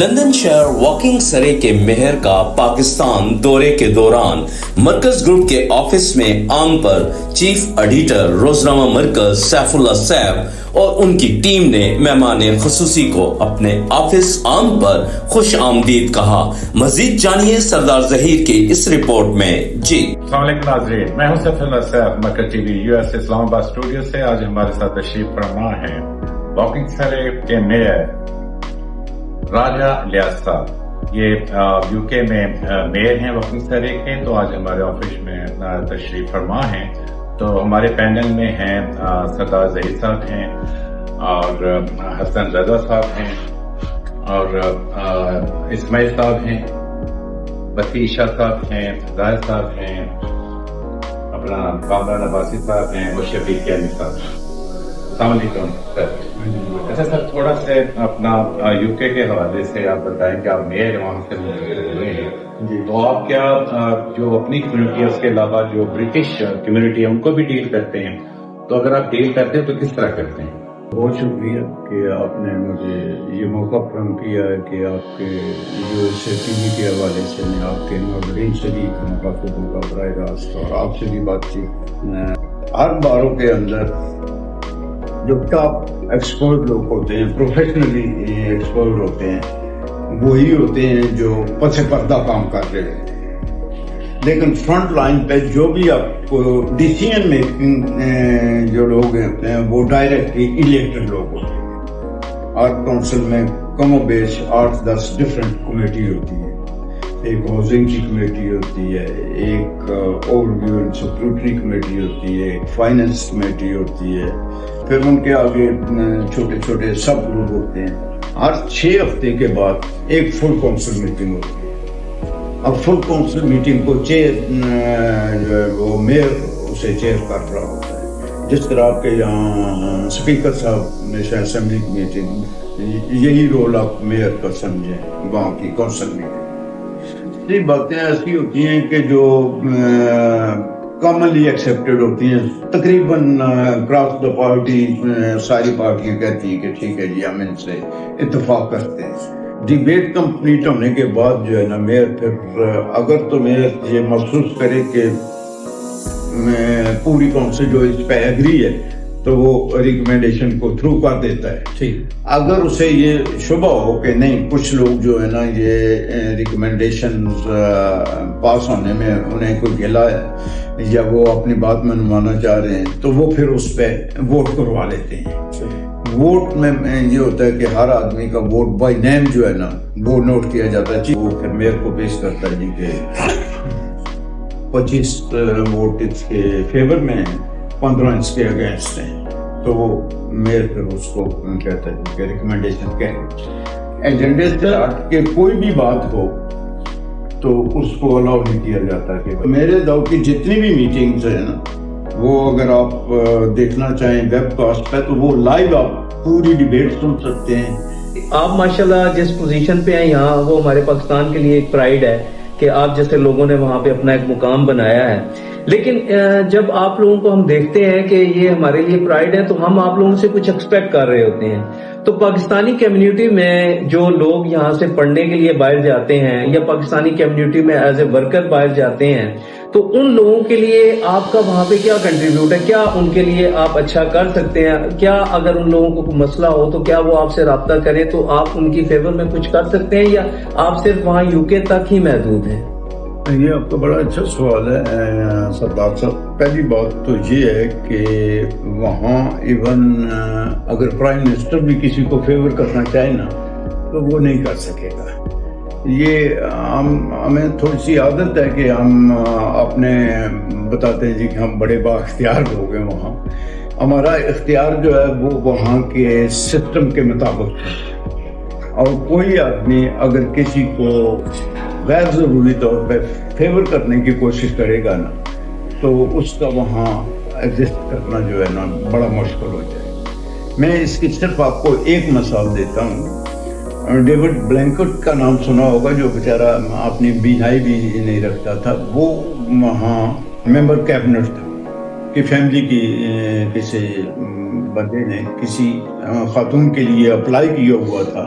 London شہر walking سرے کے میئر کا پاکستان دورے کے دوران مرکز گروپ کے آفس میں عام پر چیف ایڈیٹر روزنامہ مرکز سیف اللہ سیف اور ان کی ٹیم نے مہمان خصوصی کو اپنے آفس عام پر خوش آمدید کہا۔ مزید جانیے سردار ظہیر کی اس رپورٹ میں۔ جی السلام علیکم ناظرین، میں ہوں سیف اللہ سیف، مرکز ٹی وی US اسلام آباد اسٹوڈیو سے۔ آج ہمارے ساتھ تشریف فرما ہیں واکنگ سرے کے میئر راجہ الیاس صاحب۔ یہ UK میں میئر ہیں واکنگ سرے کے، تو آج ہمارے آفس میں تشریف فرما ہیں۔ تو ہمارے پینل میں ہیں سردار ظہیر صاحب ہیں اور حسن رضا صاحب ہیں اور اسماعیل صاحب ہیں، بطیشہ صاحب ہیں، ظاہر صاحب ہیں، اپنا کامران عباسی صاحب ہیں اور شفیق کیانی صاحب ہیں۔ السلام علیکم سر۔ اچھا سر، تھوڑا سا اپنا UK کے حوالے سے آپ بتائیں کہ آپ میئر وہاں سے ہوئے ہیں، تو آپ کیا جو اپنی کمیونٹی ہے اس کے علاوہ جو برٹش کمیونٹی ہے ان کو بھی ڈیل کرتے ہیں؟ تو اگر آپ ڈیل کرتے ہیں تو کس طرح کرتے ہیں؟ بہت شکریہ کہ آپ نے مجھے یہ موقع فراہم کیا ہے کہ آپ کے ٹی وی کے حوالے سے میں آپ کے ناظرین سے بھی مخاطبوں کا براہ راست اور آپ سے بھی بات چیت۔ ہر باروں کے اندر جو ٹاپ ایکسپرٹ لوگ ہوتے ہیں، پروفیشنلی ایکسپرٹ ہوتے ہیں، وہی ہوتے ہیں جو پس پردہ کام کر رہے ہوتے ہیں، لیکن فرنٹ لائن پہ جو بھی آپ کو ڈیسیژن میکنگ جو لوگ ہوتے ہیں وہ ڈائریکٹلی الیکٹڈ لوگ ہوتے ہیں۔ آرٹ کونسل میں کم و بیش 8-10 ڈفرینٹ کمیٹی ہوتی ہے۔ ایک ہاؤسنگ کی کمیٹی ہوتی ہے، ایک overview and security committee ہوتی ہے، ایک فائنینس کمیٹی ہوتی ہے، پھر ان کے آگے چھوٹے چھوٹے سب گروپ ہوتے ہیں۔ ہر 6 ہفتے کے بعد ایک فل کونسل میٹنگ ہوتی ہے۔ اب فل کونسل میٹنگ کو جو ہے وہ میئر اسے چیئر کر رہا ہوتا ہے، جس طرح آپ کے یہاں اسپیکر صاحب نیشنل اسمبلی کی میٹنگ، یہی رول آپ میئر کا سمجھیں وہاں کی کونسل میٹنگ۔ یہ باتیں ایسی ہوتی ہیں کہ جو کامنلی ایکسیپٹڈ ہوتی ہیں، تقریباً کراس دا پارٹی ساری پارٹیاں کہتی ہیں کہ ٹھیک ہے جی ہم ان سے اتفاق کرتے ہیں۔ ڈیبیٹ کمپلیٹ ہونے کے بعد جو ہے نا میئر پھر اگر تو میئر یہ محسوس کرے کہ پوری کونسل جو اس پہ ایگری ہے تو وہ ریکمینڈیشن کو تھرو کر دیتا ہے۔ اگر اسے یہ شبہ ہو کہ نہیں کچھ لوگ جو ہے نا یہ ریکمینڈیشن پاس ہونے میں انہیں کوئی گلا ہے یا وہ اپنی بات منوانا چاہ رہے ہیں تو وہ پھر اس پہ ووٹ کروا لیتے ہیں۔ ووٹ میں یہ ہوتا ہے کہ ہر آدمی کا ووٹ بائی نیم جو ہے نا وہ نوٹ کیا جاتا ہے، وہ پھر میئر کو پیش کرتا ہے جی کہ 25 ووٹ اس کے فیور میں ہیں، 15 اس کے اگینسٹ ہیں، تو وہ میئر پھر اس کو کہتا ہے کہ ریکمینڈیشن کہیں ایجنڈے سے ہٹ کے کوئی بھی بات ہو تو اس کو الاؤ نہیں کیا جاتا۔ کہ میرے دور کی جتنی بھی میٹنگز ہیں نا وہ اگر آپ دیکھنا چاہیں ویب کاسٹ پہ تو وہ لائیو آپ پوری ڈیبیٹ سن سکتے ہیں۔ آپ ماشاءاللہ جس پوزیشن پہ ہیں یہاں، وہ ہمارے پاکستان کے لیے ایک پرائیڈ ہے کہ آپ جیسے لوگوں نے وہاں پہ اپنا ایک مقام بنایا ہے۔ لیکن جب آپ لوگوں کو ہم دیکھتے ہیں کہ یہ ہمارے لیے پرائیڈ ہے تو ہم آپ لوگوں سے کچھ ایکسپیکٹ کر رہے ہوتے ہیں۔ تو پاکستانی کمیونٹی میں جو لوگ یہاں سے پڑھنے کے لیے باہر جاتے ہیں یا پاکستانی کمیونٹی میں ایز اے ورکر باہر جاتے ہیں، تو ان لوگوں کے لیے آپ کا وہاں پہ کیا کنٹریبیوٹ ہے؟ کیا ان کے لیے آپ اچھا کر سکتے ہیں؟ کیا اگر ان لوگوں کو کوئی مسئلہ ہو تو کیا وہ آپ سے رابطہ کریں تو آپ ان کی فیور میں کچھ کر سکتے ہیں یا آپ صرف وہاں UK تک ہی محدود ہیں؟ یہ آپ کا بڑا اچھا سوال ہے سردار صاحب۔ پہلی بات تو یہ ہے کہ وہاں ایون اگر پرائم منسٹر بھی کسی کو فیور کرنا چاہے نا تو وہ نہیں کر سکے گا۔ یہ ہمیں تھوڑی سی عادت ہے کہ ہم اپنے بتاتے ہیں جی کہ ہم بڑے با اختیار ہو گئے۔ وہاں ہمارا اختیار جو ہے وہ وہاں کے سسٹم کے مطابق ہے، اور کوئی آدمی اگر کسی کو غیر ضروری طور پہ فیور کرنے کی کوشش کرے گا نا تو اس کا وہاں ایگزسٹ کرنا جو ہے نا بڑا مشکل ہو جائے۔ میں اس کی صرف آپ کو ایک مثال دیتا ہوں۔ ڈیوڈ بلینکٹ کا نام سنا ہوگا، جو بیچارہ اپنی بینائی بھی نہیں رکھتا تھا، وہ وہاں ممبر کیبنٹ تھا کہ فیملی کی کسی بندے نے کسی خاتون کے لیے اپلائی کیا ہوا تھا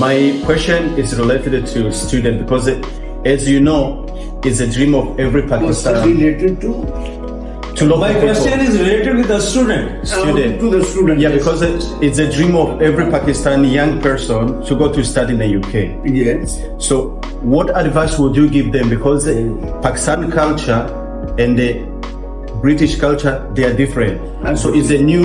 My question is related to student because as you know, it's a dream of every Pakistani. Related to My question is related with the student. to the student. Yeah, because it's a dream of every Pakistani young person to go to study in the UK. Yes. So, what advice would you give them? Because Pakistan culture and the British culture, they are different. So, it's a new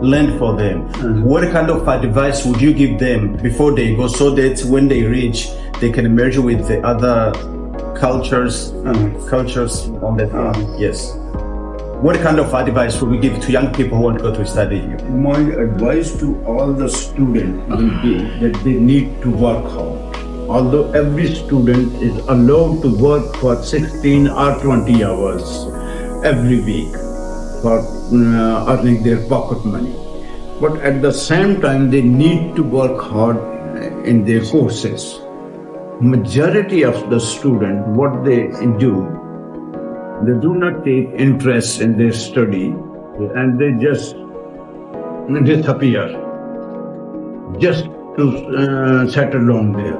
land for them. What kind of advice would you give them before they go, so that when they reach, they can merge with the other cultures on that? Yes. What kind of advice would we give to young people who want to go to study here? My advice to all the students will be that they need to work hard. Although every student is allowed to work for 16 or 20 hours every week for earning their pocket money, but at the same time they need to work hard in their courses. Majority of the students, what they do not take interest in their study, and they just disappear just to settle down there.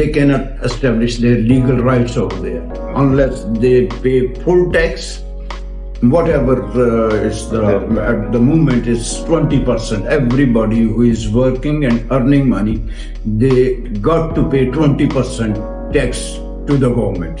they cannot establish their legal rights over there unless they pay full tax. Whatever is at the moment is 20%. Everybody who is working and earning money, they got to pay 20% tax to the government.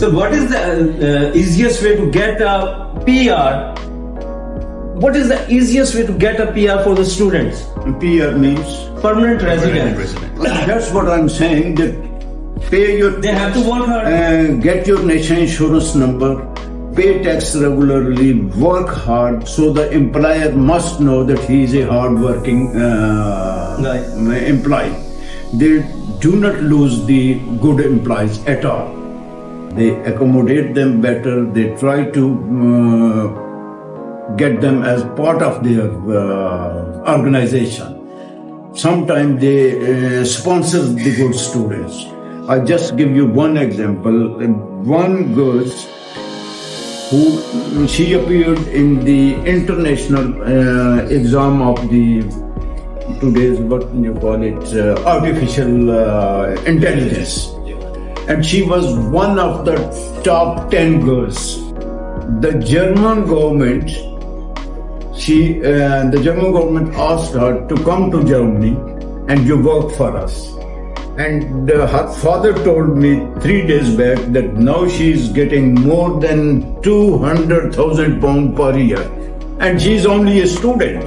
So what is the easiest way to get a PR? What is the easiest way to get a PR for the students? PR means Permanent resident. that's what I'm saying, that pay your They have to work hard. Get your national insurance number, pay tax regularly, work hard, so the employer must know that he is a hard working employee. They do not lose the good employees at all. They accommodate them better, they try to get them as part of their organization. Sometimes they sponsor the good students. I'll just give you one example. One girl she appeared in the international exam of the today's, what you call it, artificial intelligence, and she was one of the top 10 girls. The German government asked her to come to Germany and you work for us. And her father told me 3 days back that now she is getting more than 200,000 pounds per year, and she is only a student.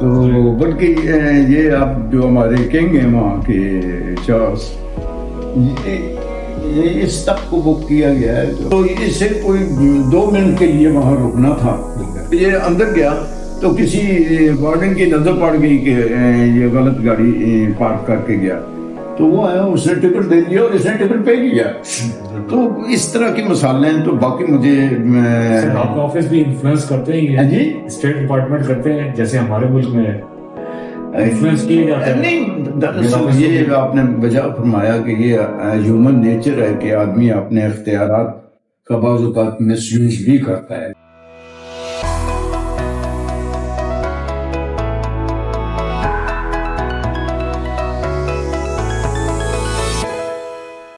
تو بلکہ یہ آپ جو ہمارے king ہیں وہاں کے Charles, یہ اس تک کو بک کیا گیا ہے، تو اس سے کوئی 2 منٹ کے لیے وہاں رکنا تھا. یہ اندر گیا تو کسی وارڈن کی نظر پڑ گئی کہ یہ غلط گاڑی پارک کر کے گیا، تو وہ آیا، اس نے ٹکٹ دے دیا اور اس نے ٹکٹ پے کیا. تو اس طرح کی مثالیں ہیں. تو باقی مجھے آپ کا آفس بھی انفلوئنس کرتے ہیں جی اسٹیٹ ڈپارٹمنٹ کرتے ہیں جیسے ہمارے ملک میں انفلوئنس کیے جاتے ہیں؟ نہیں، دراصل یہ آپ نے بجا فرمایا کہ یہ ہیومن نیچر ہے کہ آدمی اپنے اختیارات کا بعض اوقات مس یوز بھی کرتا ہے.